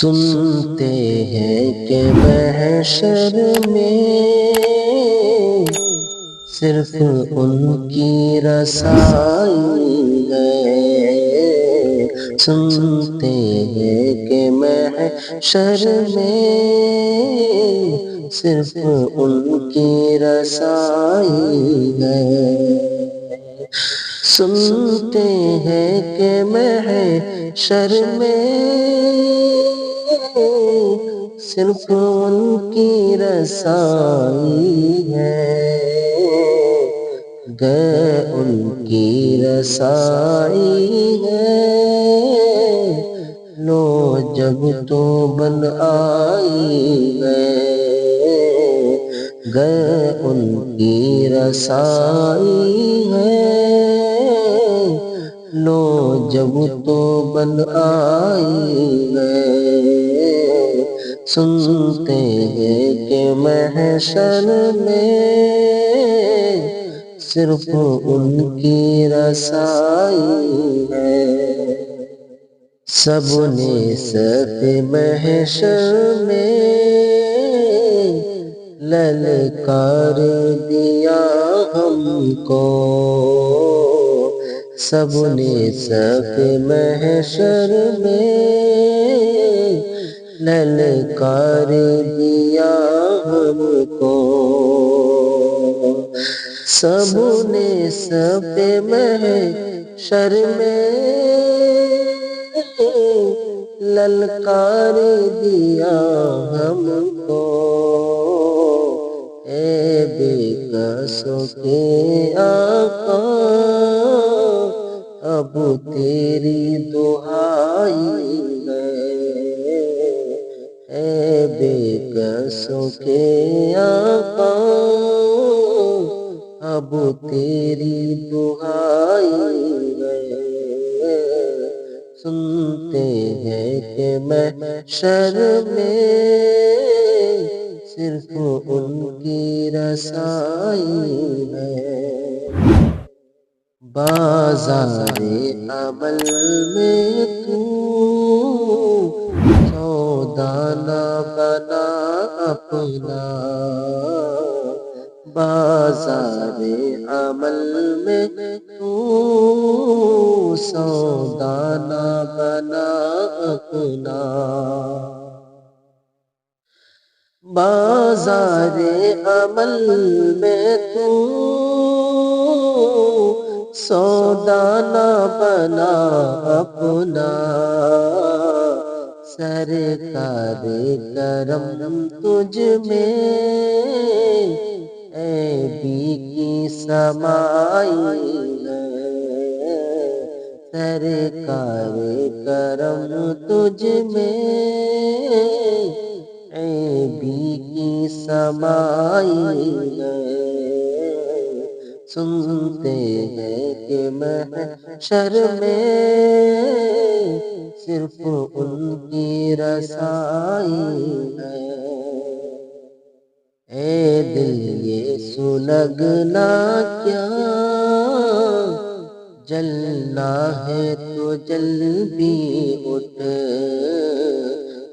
سنتے ہیں کہ محشر میں صرف ان کی رسائی ہے۔ سنتے ہیں کہ محشر میں صرف ان کی رسائی ہے۔ سنتے ہیں کہ محشر میں صرف ان کی رسائی ہے۔ گئے ان کی رسائی ہے، لو جب تو بن آئی ہے۔ گئے ان کی رسائی ہے، لو جب تو بن آئی ہے۔ سنتے ہیں کہ محشر میں صرف ان کی رسائی ہے۔ سب نے صف محشر میں للکار دیا ہم کو۔ سب نے صف محشر میں للکار دیا ہم کو۔ سب نے صف محشر میں للکار دیا ہم کو۔ اے بے کسوں کے آقا اب تیری دہائی ہے۔ اے بے کسوں کے آقا اب تیری دہائی ہے۔ سنتے ہیں کہ محشر میں صرف ان کی رسائی ہے۔ بازار عمل میں تو سودا نہ بنا اپنا۔ بازار عمل میں تو سودا نہ بنا اپنا۔ بازار عمل میں تو سودا نہ بنا اپنا۔ سرکار کرم تجھ میں عیبی کی سمائی ہے۔ سرکار کرم تجھ میں عیبی کی سمائی ہے۔ سنتے ہیں کہ محشر میں صرف ان کی رسائی ہے۔ اے دل یہ سلگنا کیا، جلنا ہے تو جل بھی اٹھ۔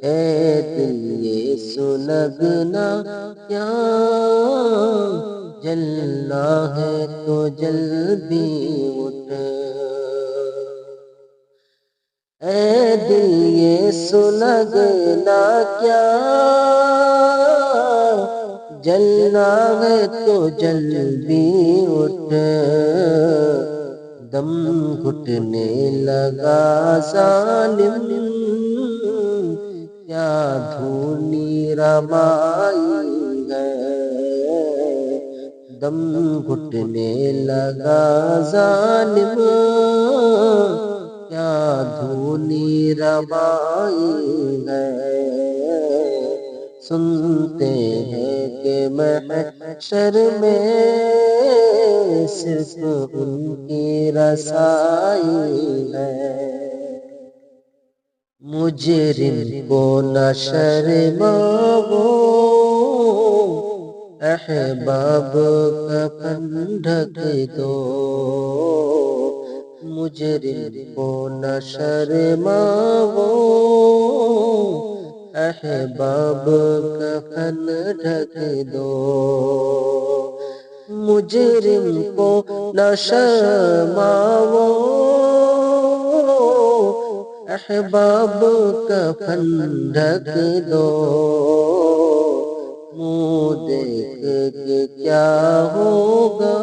اے دل یہ سلگنا کیا، جلنا ہے تو جل بھی اٹھ۔ اے دل یہ سلگنا کیا، جلنا ہے تو جل بھی اٹھ۔ دم گھٹنے لگا ظالم، کیا دھونی رمائی ہے۔ دم گھٹنے لگا ظالم، کیا دھونی رمائی ہے۔ سنتے ہیں کہ محشر میں صرف ان کی رسائی ہے۔ مجرم کو نہ شرماؤ، احباب کفن ڈھک دو۔ مجرم کو نہ شرماؤ، احباب کفن ڈھک دو، مجرم کو نہ شرماؤ، احباب کفن ڈھک دو، منہ دیکھ کے کیا ہوگا،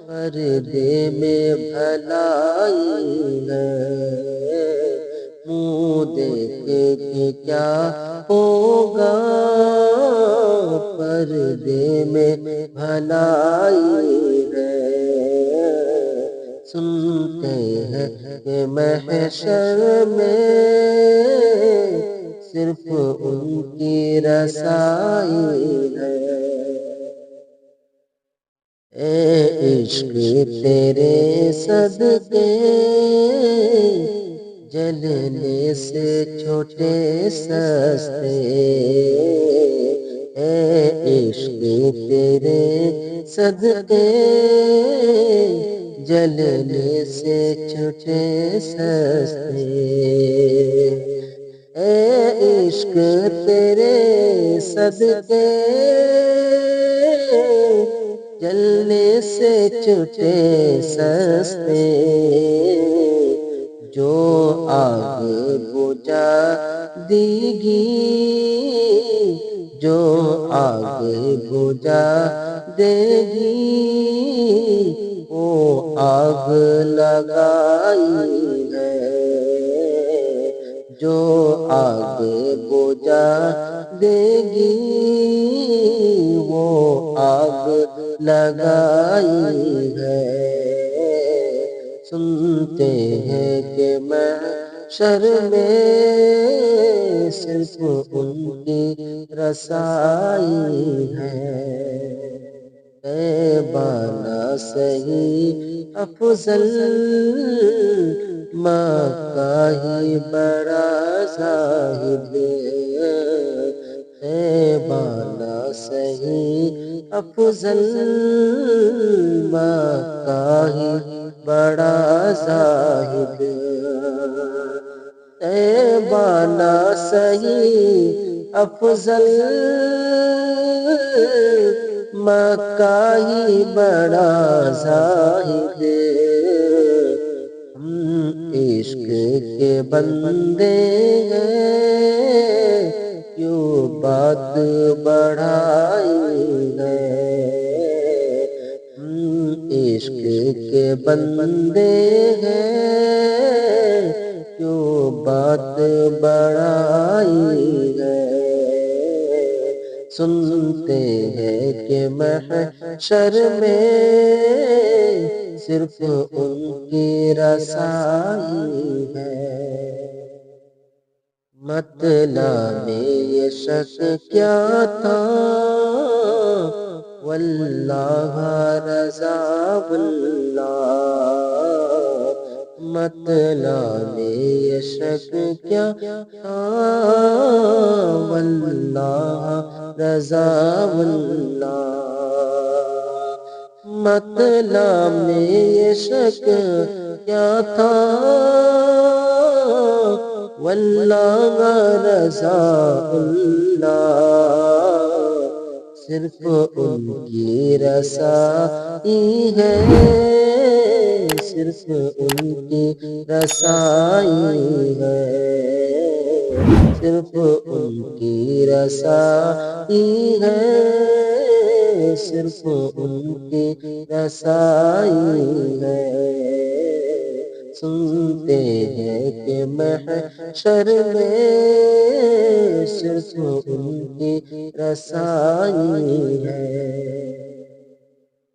پردے میں بھلائی ہے، منہ دیکھ کے کیا ہوگا، پردے میں بھلائی ہے، سنتے ہیں کہ محشر میں صرف ان کی رسائی ہے، اے عشق تیرے صدقے جلنے سے چھوٹے سستے، اے عشق تیرے صدقے جلنے سے چھوٹے سستے، اے عشق تیرے صدقے جلنے سے چھوٹے سستے، جو آگ بجھا دے گی، جو آگ بجھا دے گی، وہ آگ لگائی ہے، جو آگ بجھا دے گی، وہ آگ لگائی ہے، سنتے ہیں کہ محشر میں صرف ان کی رسائی ہے، بنا صحیح افضل مکہ ہی بڑا زاہد، بنا صحیح افضل مکہ ہی بڑا زاہد، بنا صحیح افضل مکہ ہی بڑا زاہد، ہم عشق کے بندے ہیں کیوں بات بڑھائی ہے، ہم عشق کے بندے ہیں کیوں بات بڑھائی ہے، سنتے ہیں کہ محشر میں صرف ان کی رسائی ہے، مطلب یہ شک کیا تھا، واللہ رضا واللہ، مطلب یہ شک کیا تھا، واللہ رضا واللہ، مطلب میں یہ شک کیا تھا، واللہ رضا اللہ، صرف ان کی رسائی ہے، صرف ان کی رسائی ہے، صرف ان کی رسائی ہے، صرف ان کی رسائی ہے، سنتے ہیں کہ محشر میں صرف ان کی رسائی ہے۔